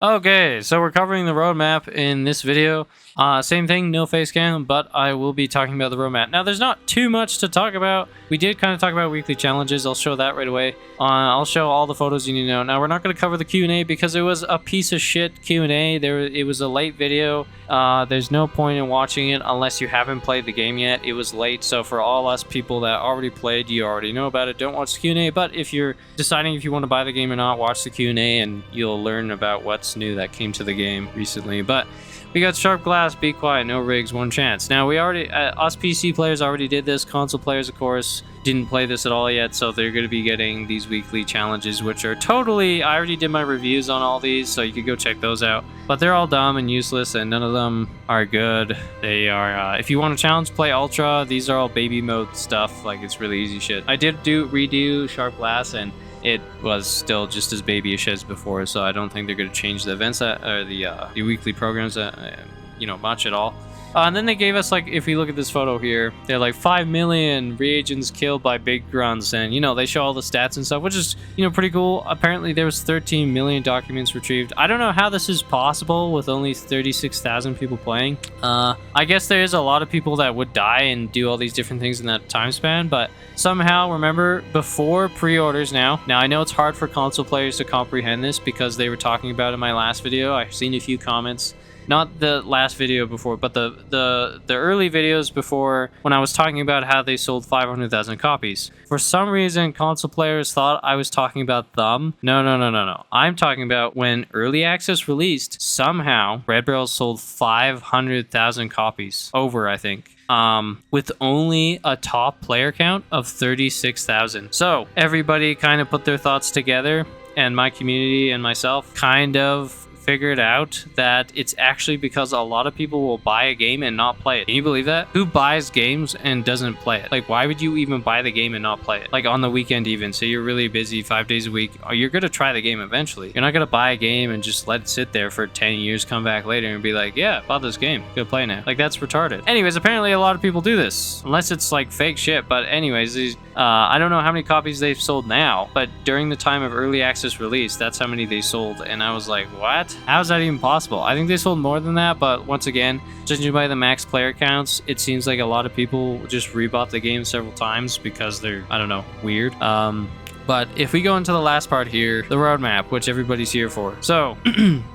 Okay, so we're covering the roadmap in this video. Same thing, no face cam, but I will be talking about the roadmap. Now, there's not too much to talk about. We did kind of talk about weekly challenges. I'll show that right away. I'll show all the photos you need to know. Now, we're not going to cover the Q&A because it was a piece of shit Q&A. It was a late video. There's no point in watching it unless you haven't played the game yet. It was late, so for all us people that already played, you already know about it. Don't watch the Q&A, but if you're deciding if you want to buy the game or not, watch the Q&A and you'll learn about what's new that came to the game recently. But we got sharp glass, be quiet, no rigs, one chance. Now, we already, us PC players already did this. Console players, of course, didn't play this at all yet, so they're going to be getting these weekly challenges, which are totally, I already did my reviews on all these, so you could go check those out. But they're all dumb and useless, and none of them are good. They are, if you want to challenge, play Ultra. These are all baby mode stuff, like it's really easy shit. I did redo sharp glass, and it was still just as babyish as before, so I don't think they're going to change the events or the weekly programs much at all. And then they gave us, like, if we look at this photo here, they're like 5 million reagents killed by big grunts, and they show all the stats and stuff, which is pretty cool. Apparently there was 13 million documents retrieved. I don't know how this is possible with only 36,000 people playing. I guess there is a lot of people that would die and do all these different things in that time span, but somehow, remember, before pre-orders now I know it's hard for console players to comprehend this because they were talking about it in my last video. I've seen a few comments. Not the last video before, but the early videos before, when I was talking about how they sold 500,000 copies. For some reason, console players thought I was talking about them. No. I'm talking about when Early Access released, somehow Red Barrel sold 500,000 copies. Over, I think. With only a top player count of 36,000. So everybody kind of put their thoughts together, and my community and myself kind of figured out that it's actually because a lot of people will buy a game and not play it. Can you believe that? Who buys games and doesn't play it? Like, why would you even buy the game and not play it? Like, on the weekend even. So you're really busy 5 days a week. You're going to try the game eventually. You're not going to buy a game and just let it sit there for 10 years, come back later and be like, yeah, bought this game. Go play now. Like, that's retarded. Anyways, apparently a lot of people do this. Unless it's like fake shit. But anyways, I don't know how many copies they've sold now, but during the time of Early Access release, that's how many they sold. And I was like, what? How is that even possible? I think they sold more than that, but once again, judging by the max player counts, it seems like a lot of people just rebought the game several times because they're, I don't know, weird. But if we go into the last part here, the roadmap, which everybody's here for. So,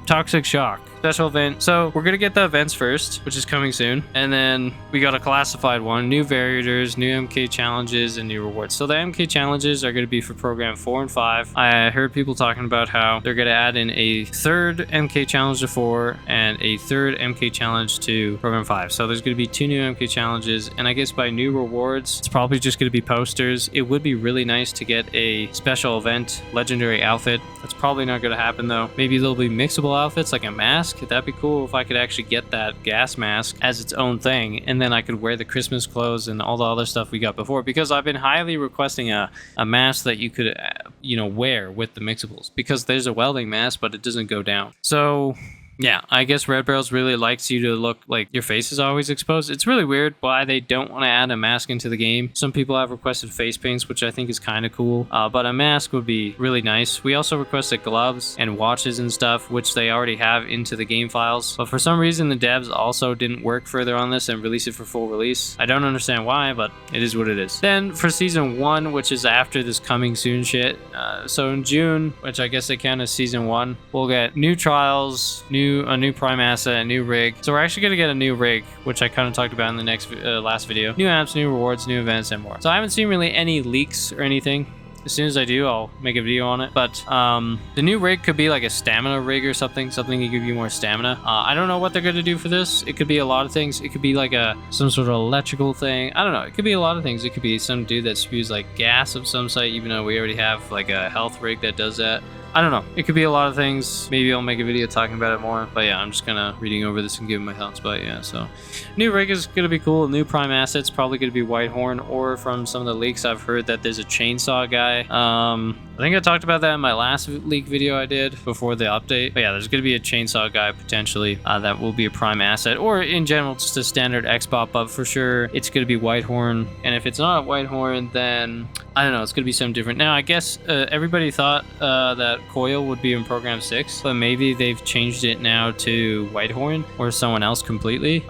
Toxic Shock. Special event. So we're gonna get the events first, which is coming soon, and then we got a classified one, new variators, new MK challenges, and new rewards. So the MK challenges are gonna be for program 4 and 5. I heard people talking about how they're gonna add in a third MK challenge to 4 and a third MK challenge to program 5. So there's gonna be 2 new MK challenges, and I guess by new rewards, it's probably just gonna be posters. It would be really nice to get a special event legendary outfit. That's probably not gonna happen though. Maybe there'll be mixable outfits like a mask. That'd be cool if I could actually get that gas mask as its own thing, and then I could wear the Christmas clothes and all the other stuff we got before, because I've been highly requesting a mask that you could wear with the mixables, because there's a welding mask but it doesn't go down. So yeah, I guess Red Barrels really likes you to look like your face is always exposed. It's really weird why they don't want to add a mask into the game. Some people have requested face paints, which I think is kind of cool, but a mask would be really nice. We also requested gloves and watches and stuff, which they already have into the game files, but for some reason the devs also didn't work further on this and release it for full release. I don't understand why, but it is what it is. Then for season 1, which is after this coming soon shit, so in June, which I guess they count as season 1, we'll get new trials, a new prime asset, a new rig. So we're actually going to get a new rig, which I kind of talked about in the next last video. New apps, new rewards, new events, and more. So I haven't seen really any leaks or anything. As soon as I do, I'll make a video on it. But the new rig could be like a stamina rig or something to give you more stamina. I don't know what they're going to do for this. It could be a lot of things. It could be like some sort of electrical thing. I don't know. It could be a lot of things. It could be some dude that spews like gas of some site, even though we already have like a health rig that does that. I don't know. It could be a lot of things. Maybe I'll make a video talking about it more. But yeah, I'm just kind of reading over this and giving my thoughts. But yeah, so new rig is going to be cool. New prime assets probably going to be Whitehorn, or from some of the leaks I've heard that there's a chainsaw guy. I think I talked about that in my last leak video I did before the update. But yeah, there's going to be a chainsaw guy potentially that will be a prime asset, or in general just a standard Xbot, but for sure it's going to be Whitehorn. And if it's not Whitehorn, then I don't know, it's going to be something different. Now, I guess everybody thought that Coil would be in program 6, but maybe they've changed it now to Whitehorn or someone else completely.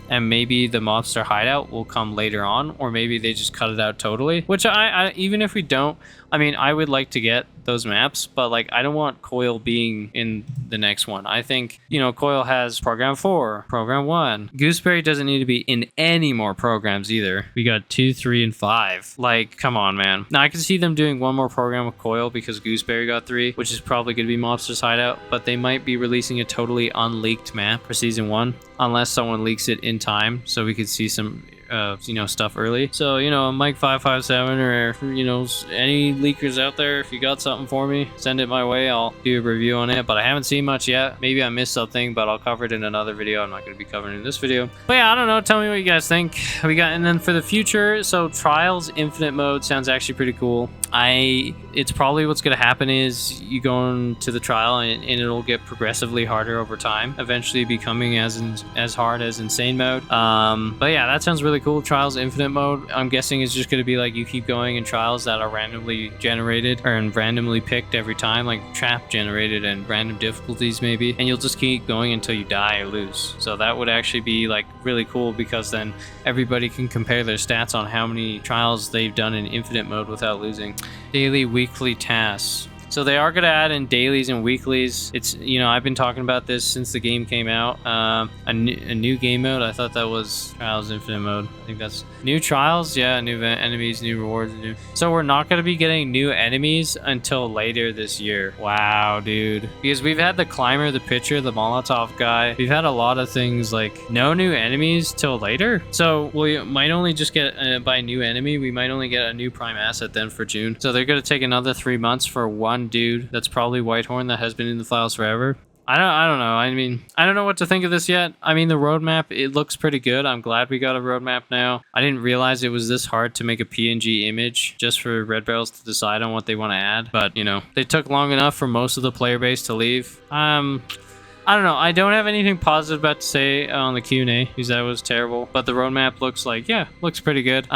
And maybe the mobster hideout will come later on, or maybe they just cut it out totally, which I even if we don't, I mean, I would like to get those maps, but like I don't want Coil being in the next one. I think, you know, Coil has program 4, program 1. Gooseberry doesn't need to be in any more programs either. We got 2, 3, and 5. Like, come on, man. Now I can see them doing one more program with Coil because Gooseberry got 3, which is probably going to be Mobster's Hideout, but they might be releasing a totally unleaked map for season 1 unless someone leaks it in time so we could see some you know, stuff early. So, you know, Mike557 or, you know, any leakers out there, if you got something for me, send it my way. I'll do a review on it, but I haven't seen much yet. Maybe I missed something, but I'll cover it in another video. I'm not going to be covering it in this video. But yeah, I don't know. Tell me what you guys think. And then for the future, so Trials Infinite mode sounds actually pretty cool. It's probably what's going to happen is you go into the trial and it'll get progressively harder over time, eventually becoming as hard as Insane mode. But yeah, that sounds really cool. Trials Infinite mode, I'm guessing is just going to be like you keep going in trials that are randomly generated or randomly picked every time, like trap generated and random difficulties maybe, and you'll just keep going until you die or lose. So that would actually be like really cool because then everybody can compare their stats on how many trials they've done in Infinite mode without losing. Daily, weekly tasks. So they are going to add in dailies and weeklies. It's, you know, I've been talking about this since the game came out. A new game mode. I thought that was Trials Infinite mode. I think that's new trials. Yeah, new enemies, new rewards. So we're not going to be getting new enemies until later this year. Wow, dude. Because we've had the climber, the pitcher, the Molotov guy. We've had a lot of things like no new enemies till later. So we might only just get by new enemy. We might only get a new prime asset then for June. So they're going to take another 3 months for one dude that's probably Whitehorn that has been in the files forever. I don't know. I mean, I don't know what to think of this yet. I mean, the roadmap, it looks pretty good. I'm glad we got a roadmap now. I didn't realize it was this hard to make a PNG image just for Red Barrels to decide on what they want to add. But, you know, they took long enough for most of the player base to leave. I don't know. I don't have anything positive about to say on the Q&A because that was terrible. But the roadmap looks like, yeah, looks pretty good.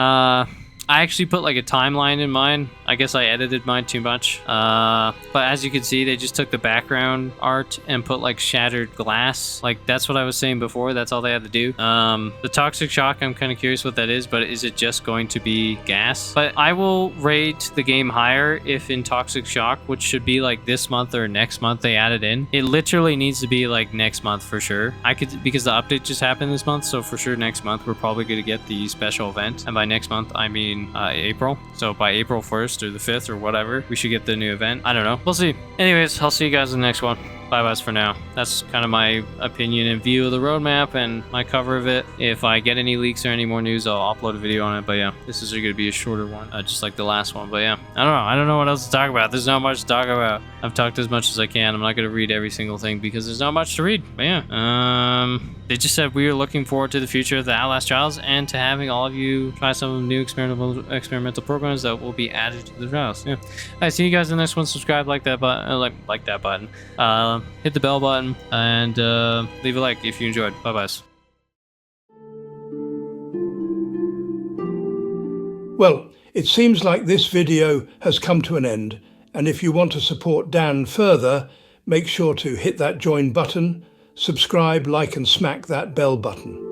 I actually put like a timeline in mine. I guess I edited mine too much. But as you can see, they just took the background art and put like shattered glass. Like that's what I was saying before. That's all they had to do. The Toxic Shock, I'm kind of curious what that is, but is it just going to be gas? But I will rate the game higher if in Toxic Shock, which should be like this month or next month they added in. It literally needs to be like next month for sure. Because the update just happened this month, so for sure next month we're probably going to get the special event. And by next month, I mean April. So by April 1st or the 5th or whatever, we should get the new event. I don't know. We'll see. Anyways, I'll see you guys in the next one. Bye-bye for now. That's kind of my opinion and view of the roadmap and my cover of it. If I get any leaks or any more news, I'll upload a video on it. But yeah, this is going to be a shorter one, just like the last one. But yeah, I don't know. I don't know what else to talk about. There's not much to talk about. I've talked as much as I can. I'm not going to read every single thing because there's not much to read. But yeah, they just said we are looking forward to the future of the Outlast trials and to having all of you try some new experimental programs that will be added to the trials. Yeah. All right, see you guys in the next one. Subscribe, like that button, like that button. Hit the bell button and leave a like if you enjoyed. Bye-bye. Well, it seems like this video has come to an end, and if you want to support Dan further, make sure to hit that join button, subscribe, like and smack that bell button.